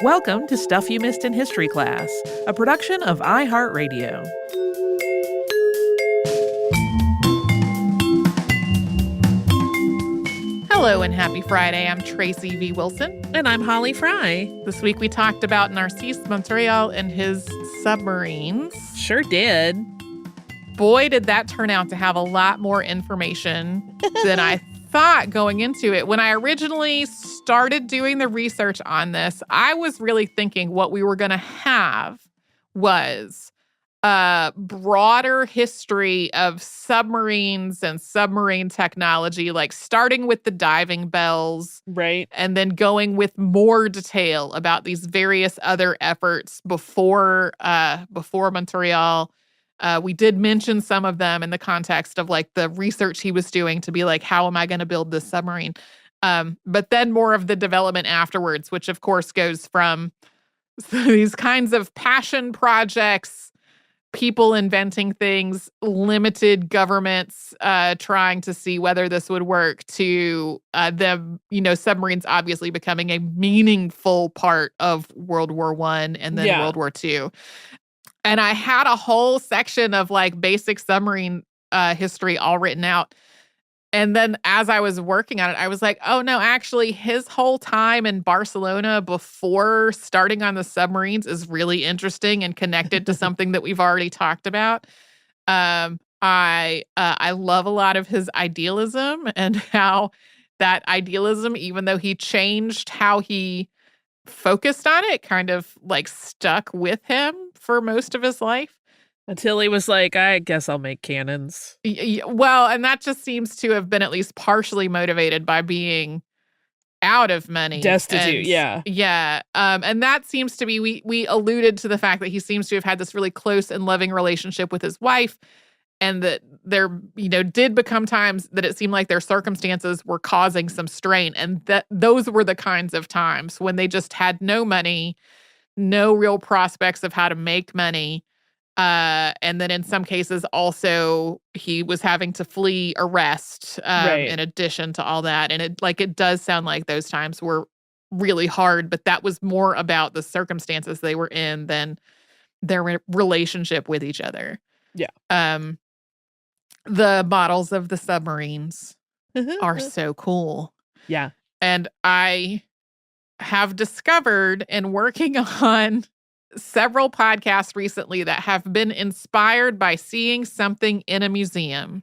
Welcome to Stuff You Missed in History Class, a production of iHeartRadio. Hello and happy Friday. I'm Tracy V. Wilson. And I'm Holly Fry. This week we talked about Narcís Monturiol and his submarines. Sure did. Boy, did that turn out to have a lot more information than I thought going into it. When I originally started doing the research on this, I was really thinking what we were going to have was a broader history of submarines and submarine technology, like starting with the diving bells. Right. And then going with more detail about these various other efforts before Monturiol. We did mention some of them in the context of like the research he was doing to be like, how am I going to build this submarine? But then more of the development afterwards, which of course goes from these kinds of passion projects, people inventing things, limited governments trying to see whether this would work, to submarines obviously becoming a meaningful part of World War I and then World War II. And I had a whole section of like basic submarine history all written out. And then as I was working on it, I was like, oh no, actually his whole time in Barcelona before starting on the submarines is really interesting and connected to something that we've already talked about. I love a lot of his idealism and how that idealism, even though he changed how he focused on it, kind of like stuck with him for most of his life. Until he was like, I guess I'll make cannons. Well, and that just seems to have been at least partially motivated by being out of money. Destitute, Yeah. And that seems to be, we alluded to the fact that he seems to have had this really close and loving relationship with his wife, and that there, did become times that it seemed like their circumstances were causing some strain. And that those were the kinds of times when they just had no money, no real prospects of how to make money. And then in some cases also he was having to flee arrest in addition to all that. And it does sound like those times were really hard, but that was more about the circumstances they were in than their relationship with each other. Yeah. The models of the submarines are so cool. Yeah. And I have discovered in working on several podcasts recently that have been inspired by seeing something in a museum.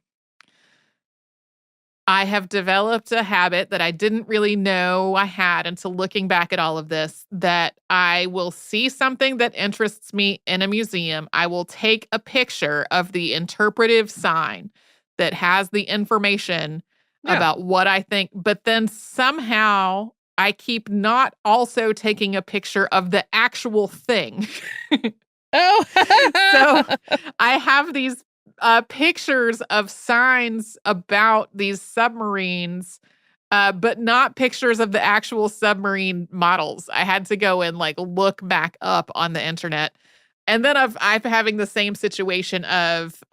I have developed a habit that I didn't really know I had until looking back at all of this, that I will see something that interests me in a museum. I will take a picture of the interpretive sign that has the information about what I think, but then somehow I keep not also taking a picture of the actual thing. Oh, so I have these pictures of signs about these submarines, but not pictures of the actual submarine models. I had to go and like look back up on the internet. And then I'm having the same situation of,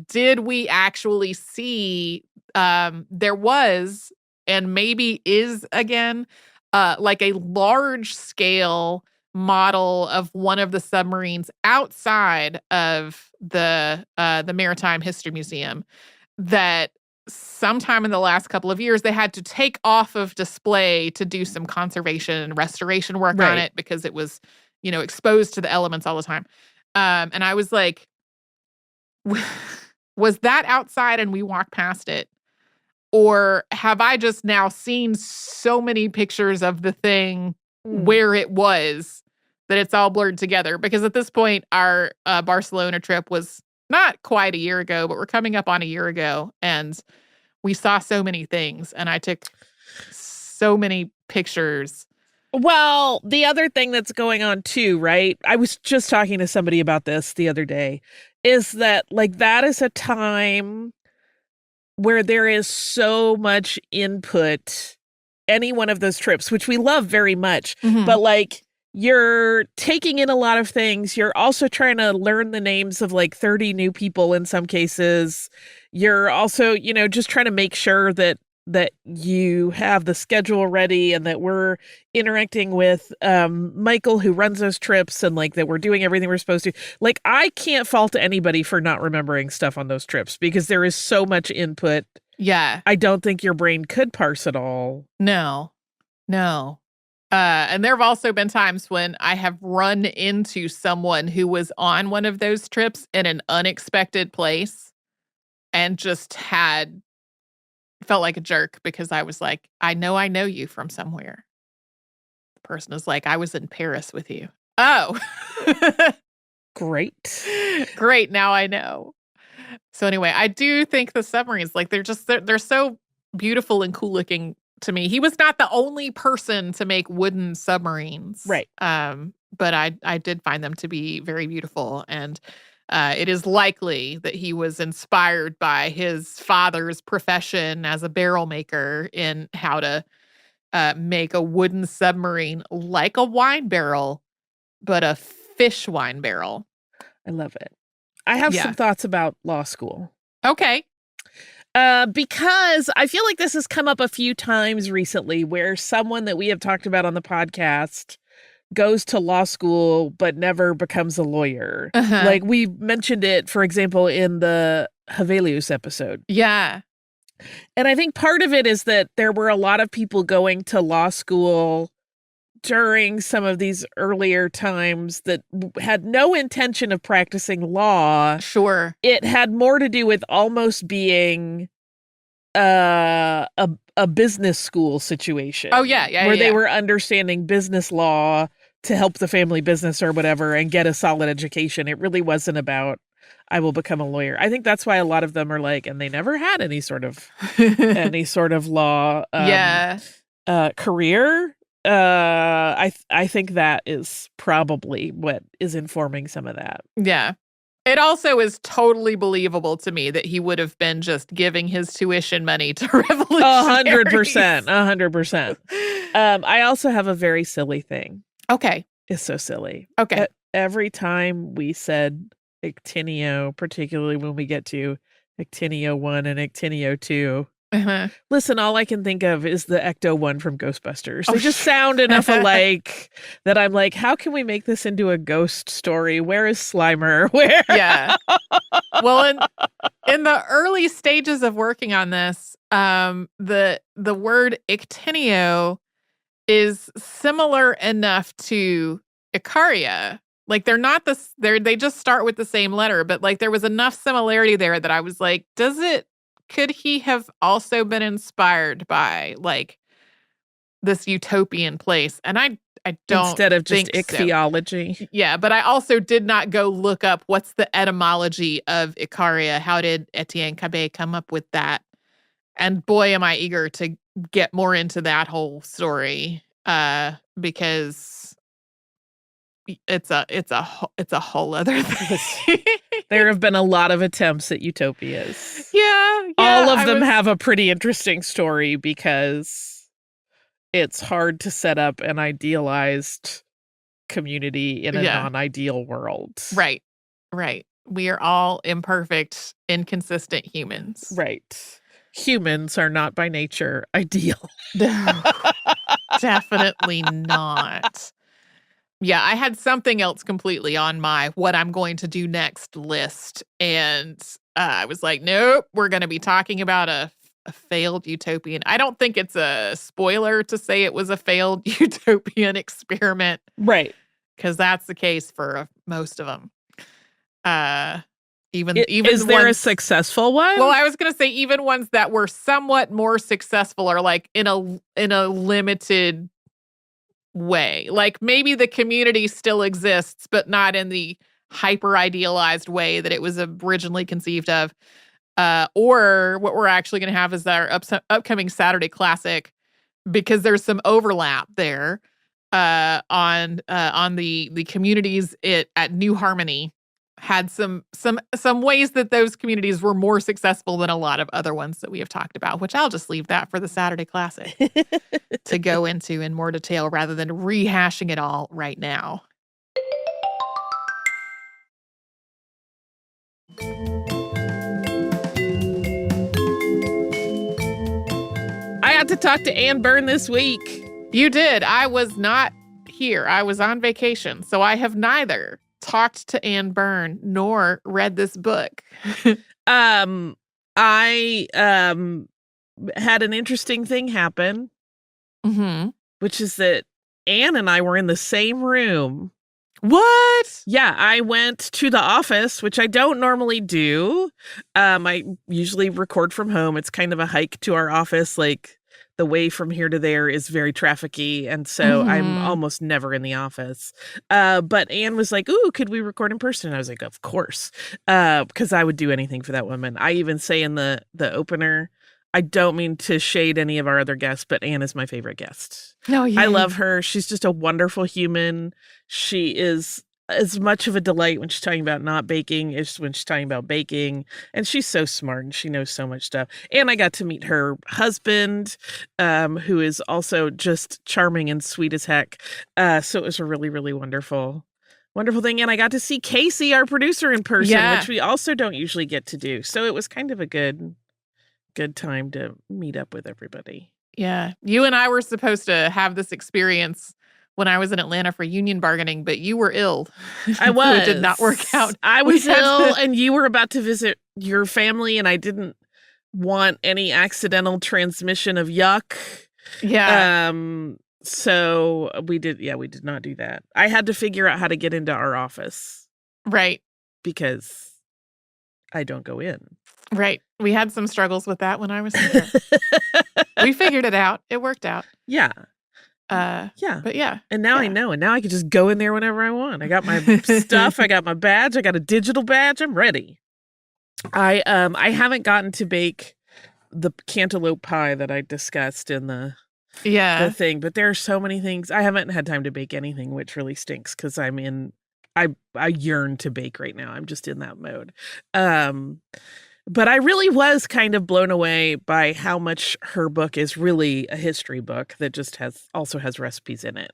did we actually see, there was, and maybe is again, like a large scale model of one of the submarines outside of the Maritime History Museum that sometime in the last couple of years they had to take off of display to do some conservation and restoration work on it because it was, exposed to the elements all the time. And I was like, was that outside and we walked past it? Or have I just now seen so many pictures of the thing where it was that it's all blurred together? Because at this point, our Barcelona trip was not quite a year ago, but we're coming up on a year ago. And we saw so many things. And I took so many pictures. Well, the other thing that's going on too, right? I was just talking to somebody about this the other day, is that like that is a time where there is so much input, any one of those trips, which we love very much, but like you're taking in a lot of things. You're also trying to learn the names of like 30 new people in some cases. You're also, just trying to make sure that that you have the schedule ready and that we're interacting with Michael, who runs those trips, and like that we're doing everything we're supposed to. Like, I can't fault anybody for not remembering stuff on those trips because there is so much input. Yeah. I don't think your brain could parse it all. No. And there have also been times when I have run into someone who was on one of those trips in an unexpected place and just felt like a jerk because I was like, I know you from somewhere. The person is like, I was in Paris with you. Oh. Great. Great, now I know. So anyway, I do think the submarines, like they're so beautiful and cool looking to me. He was not the only person to make wooden submarines. Right. But I did find them to be very beautiful. And it is likely that he was inspired by his father's profession as a barrel maker in how to make a wooden submarine like a wine barrel, but a fish wine barrel. I love it. I have some thoughts about law school. Okay. Because I feel like this has come up a few times recently where someone that we have talked about on the podcast goes to law school but never becomes a lawyer. Uh-huh. Like, we mentioned it, for example, in the Havelius episode. Yeah. And I think part of it is that there were a lot of people going to law school during some of these earlier times that had no intention of practicing law. Sure. It had more to do with almost being a business school situation. Oh, yeah. Where they were understanding business law to help the family business or whatever and get a solid education. It really wasn't about, I will become a lawyer. I think that's why a lot of them are like, and they never had any sort of law career. I think that is probably what is informing some of that. Yeah. It also is totally believable to me that he would have been just giving his tuition money to revolutionaries. 100%. I also have a very silly thing. Okay. It's so silly. Okay. Every time we said Actinio, particularly when we get to Actinio 1 and Actinio 2, listen, all I can think of is the Ecto one from Ghostbusters. They just sound enough alike that I'm like, how can we make this into a ghost story? Where is Slimer? Where? Yeah. Well, in the early stages of working on this, the word Actinio is similar enough to Icaria. Like, they're not they just start with the same letter, but like there was enough similarity there that I was like, could he have also been inspired by like this utopian place? And I don't instead of just think ichthyology. So. Yeah, but I also did not go look up what's the etymology of Icaria. How did Etienne Cabet come up with that? And boy, am I eager to get more into that whole story because it's a whole other thing. There have been a lot of attempts at utopias. Yeah. All of them have a pretty interesting story because it's hard to set up an idealized community in a non-ideal world. Right. We are all imperfect, inconsistent humans. Right. Humans are not by nature ideal. No, definitely not. Yeah, I had something else completely on my what I'm going to do next list. And I was like, nope, we're going to be talking about a failed utopian. I don't think it's a spoiler to say it was a failed utopian experiment. Right. Because that's the case for most of them. Is there a successful one? Well, I was going to say even ones that were somewhat more successful are like in a limited way. Like maybe the community still exists, but not in the hyper idealized way that it was originally conceived of. Or what we're actually going to have is our upcoming Saturday Classic, because there's some overlap there on the communities at New Harmony had some ways that those communities were more successful than a lot of other ones that we have talked about, which I'll just leave that for the Saturday Classic to go into in more detail rather than rehashing it all right now. to talk to Anne Byrne this week. You did. I was not here. I was on vacation, so I have neither talked to Anne Byrne nor read this book. I had an interesting thing happen, which is that Anne and I were in the same room. What? Yeah, I went to the office, which I don't normally do. I usually record from home. It's kind of a hike to our office. Like, the way from here to there is very trafficky, and so I'm almost never in the office. But Anne was like, ooh, could we record in person? And I was like, of course, because I would do anything for that woman. I even say in the opener, I don't mean to shade any of our other guests, but Anne is my favorite guest. No, yeah. I love her. She's just a wonderful human. She is as much of a delight when she's talking about not baking as when she's talking about baking. And she's so smart and she knows so much stuff. And I got to meet her husband, who is also just charming and sweet as heck. So it was a really, really wonderful thing. And I got to see Casey, our producer, in person, which we also don't usually get to do. So it was kind of a good time to meet up with everybody. Yeah. You and I were supposed to have this experience when I was in Atlanta for union bargaining, but you were ill. I was. So it did not work out. I was ill, and you were about to visit your family, and I didn't want any accidental transmission of yuck. Yeah. So we did not do that. I had to figure out how to get into our office. Right. Because I don't go in. Right. We had some struggles with that when I was there. We figured it out. It worked out. Yeah. Yeah. But yeah. And now I know. And now I can just go in there whenever I want. I got my stuff. I got my badge. I got a digital badge. I'm ready. I haven't gotten to bake the cantaloupe pie that I discussed in the thing, but there are so many things. I haven't had time to bake anything, which really stinks because I yearn to bake right now. I'm just in that mode. But I really was kind of blown away by how much her book is really a history book that just also has recipes in it.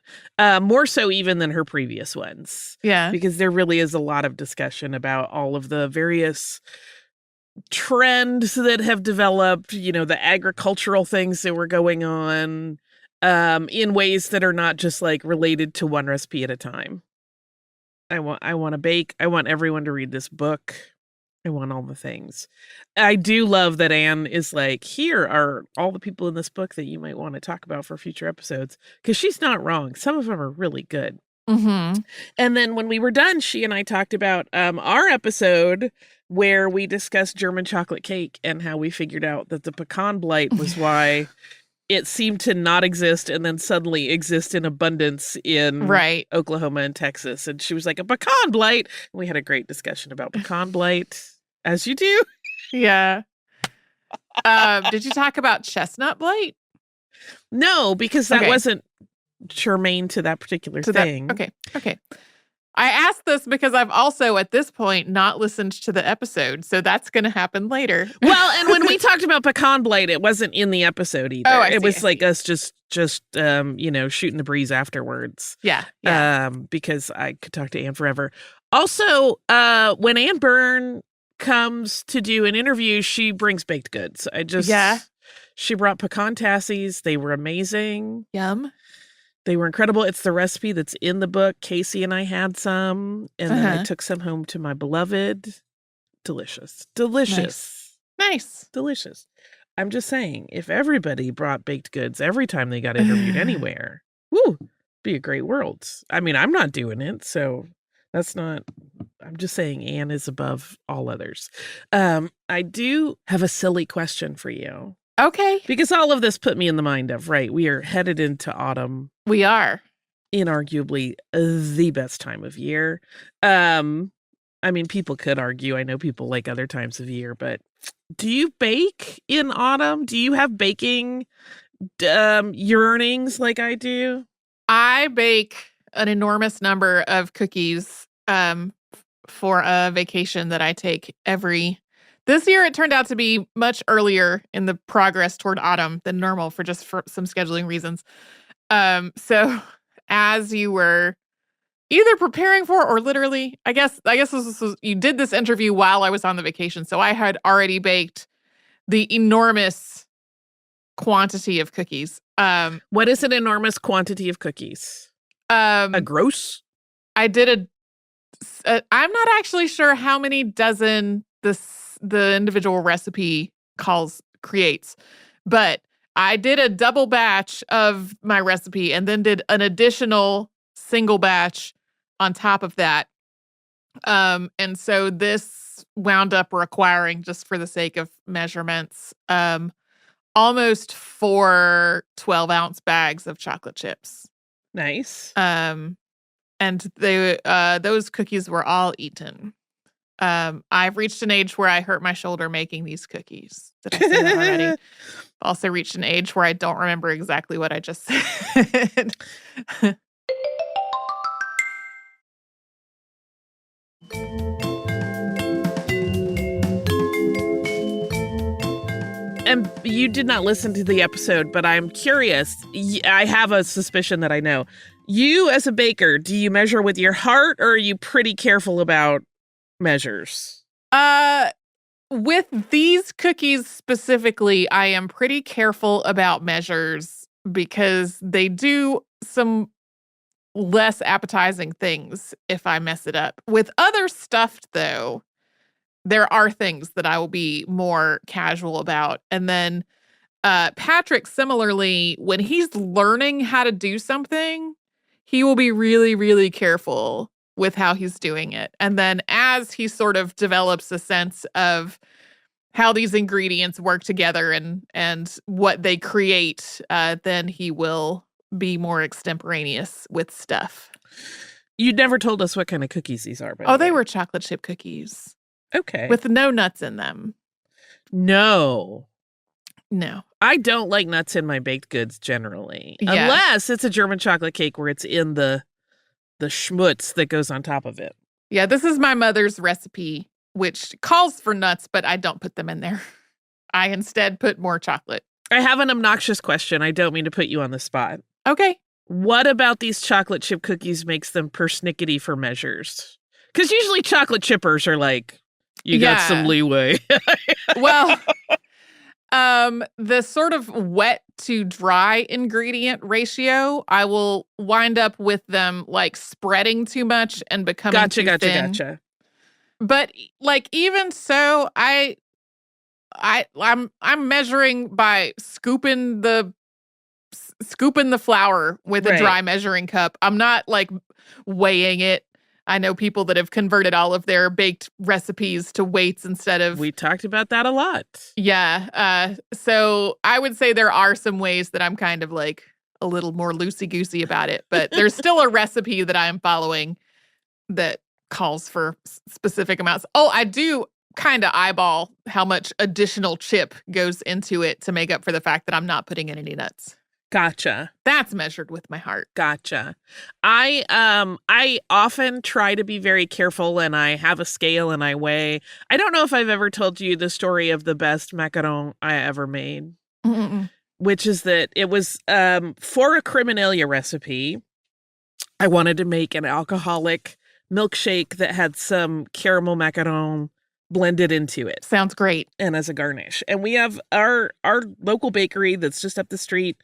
More so even than her previous ones. Yeah. Because there really is a lot of discussion about all of the various trends that have developed, the agricultural things that were going on, in ways that are not just like related to one recipe at a time. I want to bake. I want everyone to read this book. I want all the things. I do love that Anne is like, here are all the people in this book that you might want to talk about for future episodes. Because she's not wrong. Some of them are really good. Mm-hmm. And then when we were done, she and I talked about our episode where we discussed German chocolate cake and how we figured out that the pecan blight was why it seemed to not exist and then suddenly exist in abundance in Oklahoma and Texas. And she was like, a pecan blight. And we had a great discussion about pecan blight, as you do. Yeah. Did you talk about chestnut blight? No, because that wasn't germane to that particular thing. Okay. I asked this because I've also, at this point, not listened to the episode, so that's going to happen later. Well, and when we talked about pecan blight, it wasn't in the episode either. Oh, it was like us just shooting the breeze afterwards. Yeah. Because I could talk to Anne forever. Also, when Anne Byrne comes to do an interview, she brings baked goods. She brought pecan tassies. They were amazing. Yum. They were incredible. It's the recipe that's in the book. Casey and I had some, and then I took some home to my beloved. Delicious. Nice. Delicious. I'm just saying, if everybody brought baked goods every time they got interviewed anywhere, be a great world. I mean, I'm not doing it, so that's not. I'm just saying Anne is above all others. I do have a silly question for you. Okay. Because all of this put me in the mind of, we are headed into autumn. We are. Inarguably the best time of year. I mean, people could argue. I know people like other times of year, but do you bake in autumn? Do you have baking yearnings like I do? I bake an enormous number of cookies for a vacation that I take This year, it turned out to be much earlier in the progress toward autumn than normal for some scheduling reasons. So as you were either preparing for or literally, I guess you did this interview while I was on the vacation. So I had already baked the enormous quantity of cookies. What is an enormous quantity of cookies? A gross? I did I'm not actually sure how many dozen the individual recipe creates, but I did a double batch of my recipe and then did an additional single batch on top of that. And so this wound up requiring, just for the sake of measurements, almost 4 12-ounce bags of chocolate chips. Nice. And those cookies were all eaten. I've reached an age where I hurt my shoulder making these cookies. Did I say that already? Also reached an age where I don't remember exactly what I just said. And you did not listen to the episode, but I'm curious. I have a suspicion that I know. You, as a baker, do you measure with your heart, or are you pretty careful about measures? With these cookies specifically, I am pretty careful about measures because they do some less appetizing things if I mess it up. With other stuffed, though, there are things that I will be more casual about. And then Patrick, similarly, when he's learning how to do something, he will be really, really careful with how he's doing it. And then as he sort of develops a sense of how these ingredients work together and what they create, then he will be more extemporaneous with stuff. You never told us what kind of cookies these are. They were chocolate chip cookies. Okay. With no nuts in them. No. I don't like nuts in my baked goods generally. Yeah. Unless it's a German chocolate cake where it's in the schmutz that goes on top of it. Yeah, this is my mother's recipe, which calls for nuts, but I don't put them in there. I instead put more chocolate. I have an obnoxious question. I don't mean to put you on the spot. Okay. What about these chocolate chip cookies makes them persnickety for measures? Because usually chocolate chippers are like, you got some leeway. Well, the sort of wet to dry ingredient ratio, I will wind up with them like spreading too much and becoming too thin. Gotcha. But like even so, I'm measuring by scooping the flour with a dry measuring cup. I'm not like weighing it. I know people that have converted all of their baked recipes to weights instead of... We talked about that a lot. Yeah. So I would say there are some ways that I'm kind of like a little more loosey-goosey about it, but there's still a recipe that I'm following that calls for specific amounts. Oh, I do kind of eyeball how much additional chip goes into it to make up for the fact that I'm not putting in any nuts. Gotcha. That's measured with my heart. Gotcha. I often try to be very careful, and I have a scale and I weigh. I don't know if I've ever told you the story of the best macaron I ever made, which is that it was for a Criminalia recipe. I wanted to make an alcoholic milkshake that had some caramel macaron blended into it. Sounds great. And as a garnish. And we have our local bakery that's just up the street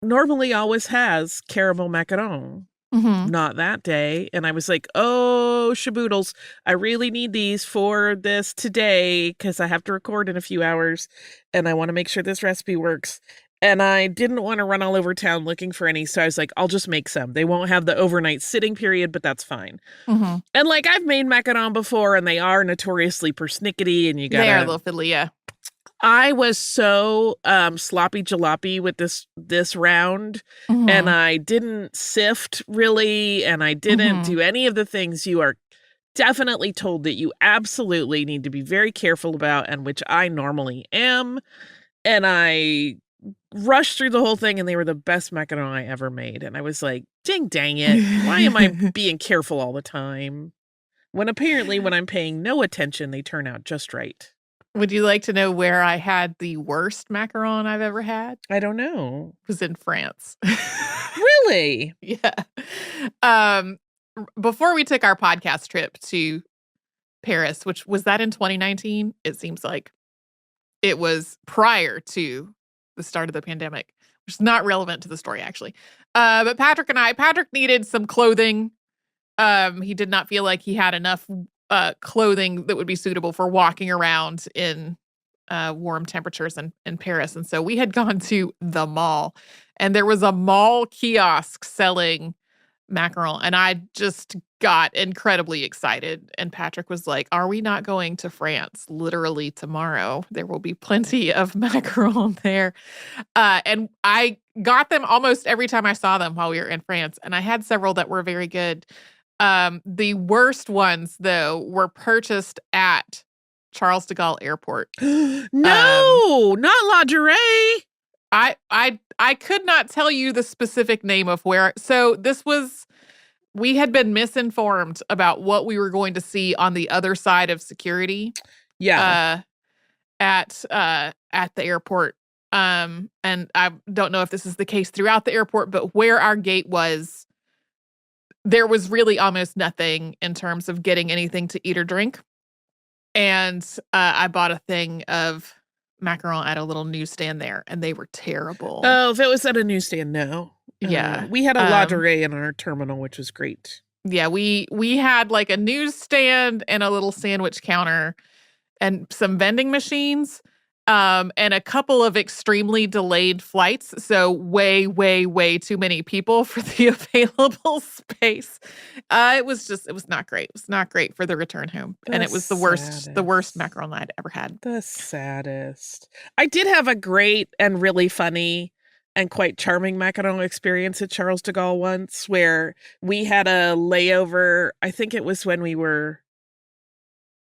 normally always has caramel macaron. Not that day. And I was like, oh, shaboodles, I really need these for this today because I have to record in a few hours and I want to make sure this recipe works. And I didn't want to run all over town looking for any. So I was like, I'll just make some. They won't have the overnight sitting period, but that's fine. And like I've made macaron before and they are notoriously persnickety and you got They are a little fiddly, yeah. I was so sloppy jalopy with this round and I didn't sift really and I didn't do any of the things you are definitely told that you absolutely need to be very careful about and which I normally am. And I rushed through the whole thing and they were the best macaron I ever made. And I was like, dang it. Why am I being careful all the time? When apparently when I'm paying no attention, they turn out just right. Would you like to know where I had the worst macaron I've ever had? I don't know. It was in France. Really? Yeah. Before we took our podcast trip to Paris, which was that in 2019? It seems like it was prior to the start of the pandemic, which is not relevant to the story, actually. But Patrick needed some clothing. He did not feel like he had enough clothing that would be suitable for walking around in warm temperatures in Paris. And so we had gone to the mall, and there was a mall kiosk selling mackerel, and I just got incredibly excited. And Patrick was like, "Are we not going to France literally tomorrow? There will be plenty of mackerel there." And I got them almost every time I saw them while we were in France, and I had several that were very good. The worst ones, though, were purchased at Charles de Gaulle Airport. No, not lingerie. I could not tell you the specific name of where. So we had been misinformed about what we were going to see on the other side of security. Yeah. At the airport. And I don't know if this is the case throughout the airport, but where our gate was, there was really almost nothing in terms of getting anything to eat or drink. And I bought a thing of mackerel at a little newsstand there, and they were terrible. Oh, if it was at a newsstand, no. Yeah. We had a lingerie in our terminal, which was great. Yeah, we had like a newsstand and a little sandwich counter and some vending machines, and a couple of extremely delayed flights. So way, way, way too many people for the available space. It was not great. It was not great for the return home. And it was the worst mackerel I'd ever had. The saddest. I did have a great and really funny and quite charming mackerel experience at Charles de Gaulle once, where we had a layover. I think it was when we were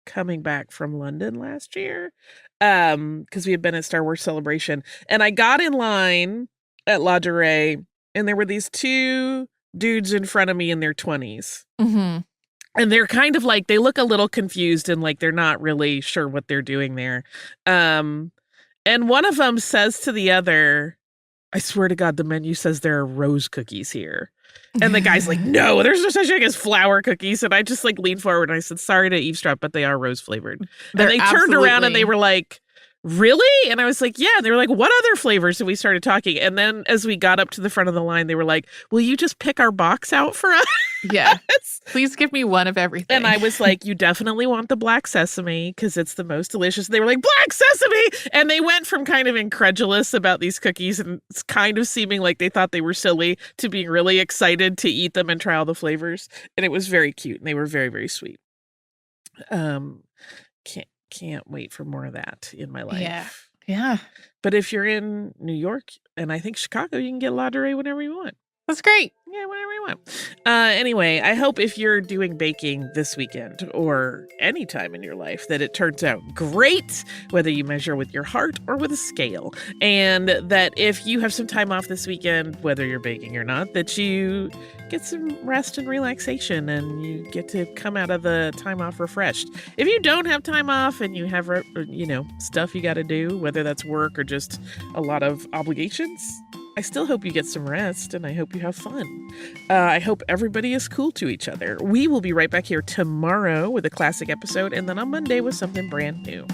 coming back from London last year, because we had been at Star Wars Celebration, and I got in line at lingerie, and there were these two dudes in front of me in their 20s. Mm-hmm. And they're kind of like, they look a little confused and like they're not really sure what they're doing there. And one of them says to the other, "I swear to God, the menu says there are rose cookies here." And the guy's like, "No, there's no such thing as flour cookies." And I just like leaned forward and I said, "Sorry to eavesdrop, but they are rose flavored." And they turned around and they were like, "Really?" And I was like, "Yeah." And they were like, "What other flavors?" And we started talking. And then as we got up to the front of the line, they were like, "Will you just pick our box out for us?" Yeah. Please give me one of everything. And I was like, "You definitely want the black sesame because it's the most delicious." And they were like, "Black sesame!" And they went from kind of incredulous about these cookies and kind of seeming like they thought they were silly to being really excited to eat them and try all the flavors. And it was very cute. And they were very, very sweet. Can't wait for more of that in my life. Yeah. But if you're in New York and I think Chicago, you can get lingerie whenever you want. That's great. Yeah, whatever you want. Anyway, I hope if you're doing baking this weekend or any time in your life that it turns out great, whether you measure with your heart or with a scale. And that if you have some time off this weekend, whether you're baking or not, that you get some rest and relaxation and you get to come out of the time off refreshed. If you don't have time off and you have, stuff you got to do, whether that's work or just a lot of obligations, I still hope you get some rest, and I hope you have fun. I hope everybody is cool to each other. We will be right back here tomorrow with a classic episode, and then on Monday with something brand new.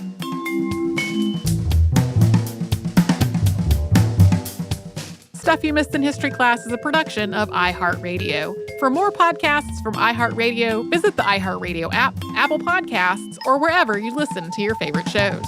Stuff You Missed in History Class is a production of iHeartRadio. For more podcasts from iHeartRadio, visit the iHeartRadio app, Apple Podcasts, or wherever you listen to your favorite shows.